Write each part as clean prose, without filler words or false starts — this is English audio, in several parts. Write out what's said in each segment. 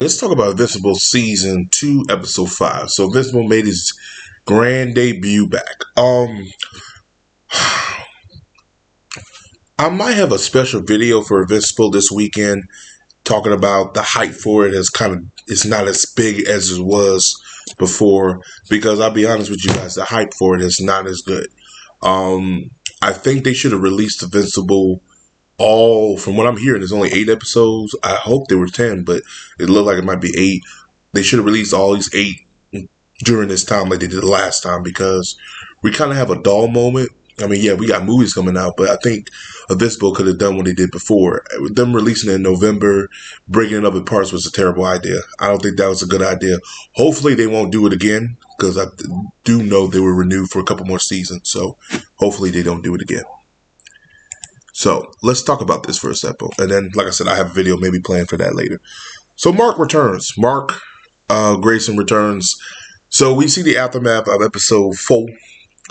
Let's talk about Invincible Season 2, Episode 5. So Invincible made his grand debut back. I might have a special video for Invincible this weekend talking about the hype for it as it's not as big as it was before, because I'll be honest with you guys, the hype for it is not as good. I think they should have released Invincible from what I'm hearing, there's only 8 episodes. I hope there were 10, but it looked like it might be 8. They should have released all these 8 during this time like they did the last time, because we kind of have a dull moment. I mean, yeah, we got movies coming out, but I think Invincible could have done what they did before. Them releasing it in November, breaking it up in parts was a terrible idea. I don't think that was a good idea. Hopefully they won't do it again, because I do know they were renewed for a couple more seasons. So hopefully they don't do it again. So let's talk about this for a second. And then, like I said, I have a video maybe planned for that later. So Mark returns. Mark Grayson returns. So we see the aftermath of episode 4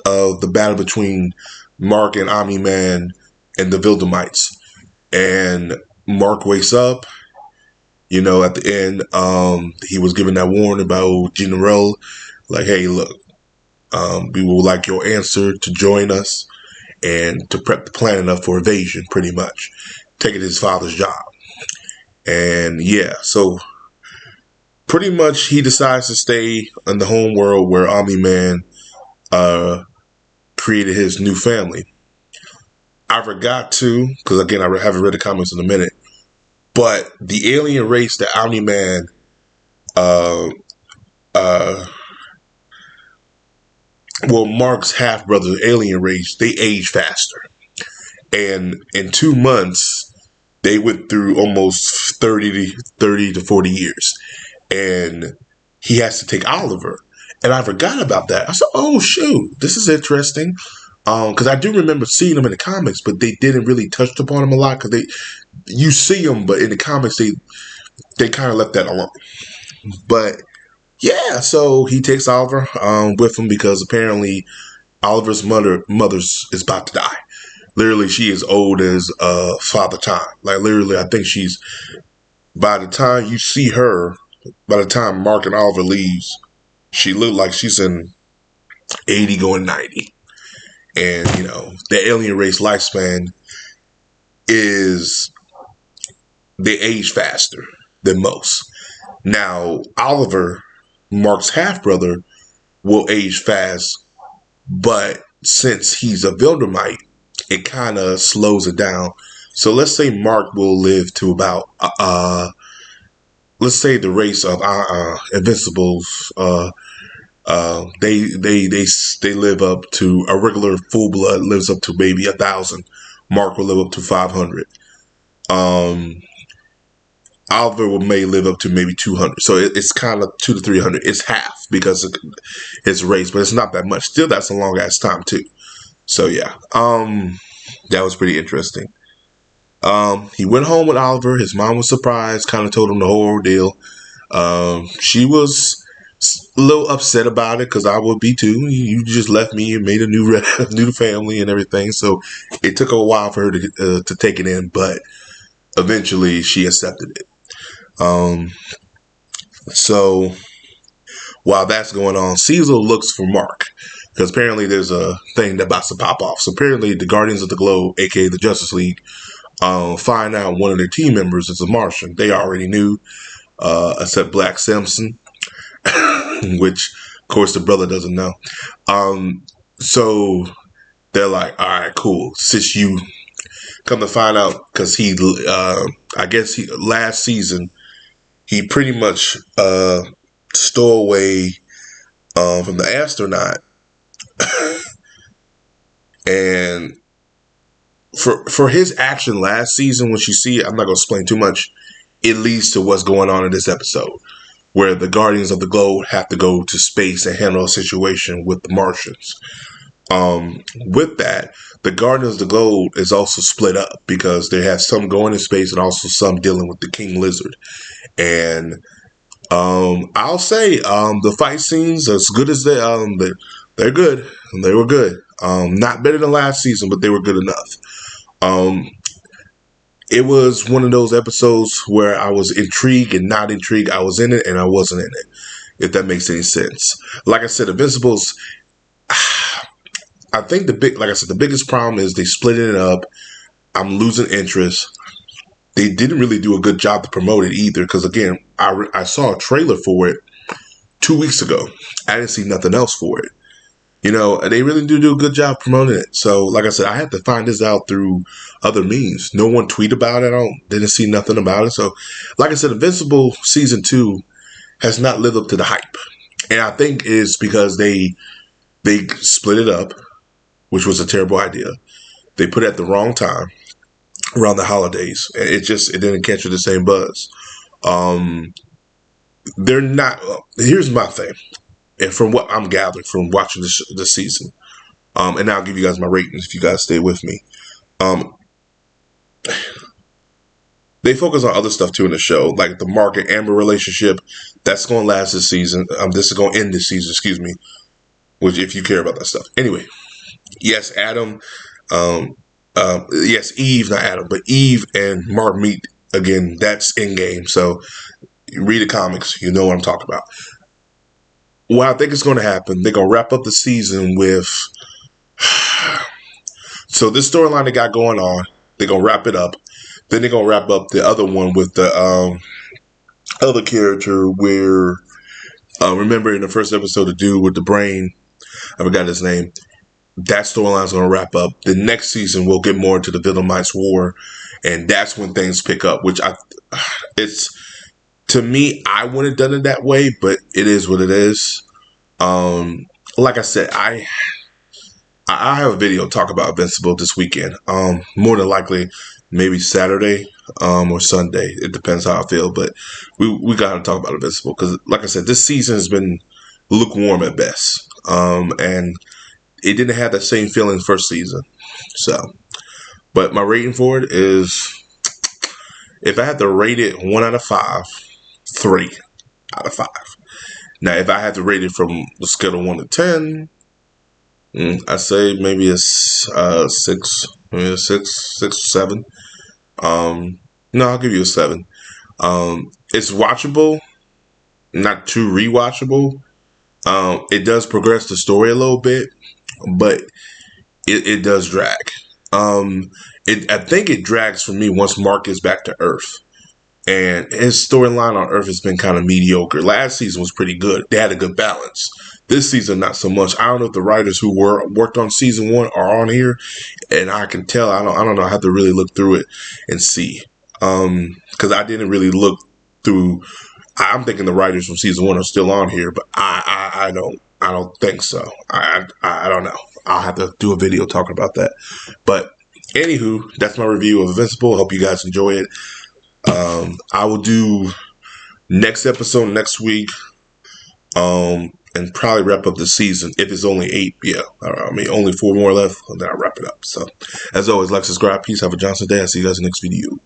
of the battle between Mark and Omni-Man and the Vildumites. And Mark wakes up. You know, at the end, he was given that warning about General. Like, hey, look, we would like your answer to join us and to prep the planet enough for invasion, pretty much. Taking his father's job. And yeah, so pretty much he decides to stay in the home world where Omni-Man created his new family. I forgot to, because again, I haven't read the comments in a minute, but the alien race that Omni-Man Mark's half-brother, alien race, they age faster. And in 2 months, they went through almost 30 to 40 years. And he has to take Oliver. And I forgot about that. I said, oh, shoot, this is interesting. Because I do remember seeing him in the comics, but they didn't really touch upon him a lot. Because you see him, but in the comics, they kind of left that alone. But yeah, so he takes Oliver with him, because apparently Oliver's mother's is about to die. Literally, she is old as Father Time. Like, literally, I think by the time you see her, by the time Mark and Oliver leaves, she looked like she's in 80 going 90. And, you know, the alien race lifespan they age faster than most. Now, Oliver, Mark's half-brother, will age fast, but since he's a Vildermite, it kind of slows it down. So let's say Mark will live to about, let's say the race of Invincibles, they live up to, a regular full blood lives up to maybe 1,000. Mark will live up to 500. Oliver may live up to maybe 200. So it's kind of 200 to 300. It's half because of his race, but it's not that much. Still, that's a long ass time too. So yeah, that was pretty interesting. He went home with Oliver. His mom was surprised, kind of told him the whole ordeal. She was a little upset about it, because I would be too. You just left me and made a new family and everything. So it took a while for her to take it in, but eventually she accepted it. So while that's going on, Cecil looks for Mark, because apparently there's a thing that's about to pop off. So apparently the Guardians of the Globe, aka the Justice League, find out one of their team members is a Martian. They already knew, except Black Samson, which of course the brother doesn't know. So they're like, all right, cool. Since you come to find out, because I guess last season, he pretty much stole away from the astronaut. And for his action last season, when you see it, I'm not going to explain too much. It leads to what's going on in this episode, where the Guardians of the Globe have to go to space and handle a situation with the Martians. With that, the Guardians of the Globe is also split up, because they have some going in space and also some dealing with the King Lizard. And I'll say the fight scenes, as good as they're good. They were good. Not better than last season, but they were good enough. it was one of those episodes where I was intrigued and not intrigued. I was in it and I wasn't in it, if that makes any sense. Like I said, Invincibles, I think the biggest problem is they split it up. I'm losing interest. They didn't really do a good job to promote it either, because again, I saw a trailer for it 2 weeks ago. I didn't see nothing else for it. They really do a good job promoting it. So, like I said, I had to find this out through other means. No one tweeted about it. Didn't see nothing about it. So, like I said, Invincible season 2 has not lived up to the hype, and I think it's because they split it up, which was a terrible idea. They put it at the wrong time, around the holidays, and it didn't catch the same buzz. They're not. Here's my thing, and from what I'm gathering from watching this season, and I'll give you guys my ratings if you guys stay with me. They focus on other stuff too in the show, like the Mark and Amber relationship. That's going to last this season. This is going to end this season. Excuse me. Which, if you care about that stuff, anyway. Yes, Adam. Yes, Eve, not Adam, but Eve and Mark meet again. That's in game. So you read the comics, you know what I'm talking about. What I think is going to happen, they're going to wrap up the season with. So this storyline they got going on, they're going to wrap it up. Then they're going to wrap up the other one with the other character where, remember in the first episode, the dude with the brain, I forgot his name. That storyline's going to wrap up. The next season, we'll get more into the Villumites War, and that's when things pick up, which to me, I wouldn't have done it that way, but it is what it is. Like I said, I have a video talk about Invincible this weekend. More than likely, maybe Saturday or Sunday. It depends how I feel, but we got to talk about Invincible because, like I said, this season has been lukewarm at best, and it didn't have that same feeling first season. So, but my rating for it is, if I had to rate it 1 out of 5, 3 out of 5. Now, if I had to rate it from the scale of 1 to 10, I say maybe it's 6, maybe a 6 or 7. No, I'll give you a 7. It's watchable, not too rewatchable. It does progress the story a little bit, but it does drag. I think it drags for me once Mark gets back to Earth. And his storyline on Earth has been kind of mediocre. Last season was pretty good. They had a good balance. This season, not so much. I don't know if the writers who worked on season 1 are on here, and I can tell. I don't know. I have to really look through it and see, because I didn't really look through. I'm thinking the writers from season 1 are still on here, but I don't think so. I don't know. I'll have to do a video talking about that. But anywho, that's my review of Invincible. Hope you guys enjoy it. I will do next episode next week, and probably wrap up the season. If it's only 8, yeah. I mean, only 4 more left, and then I'll wrap it up. So, as always, like, subscribe, peace, have a Johnson day. I'll see you guys in the next video.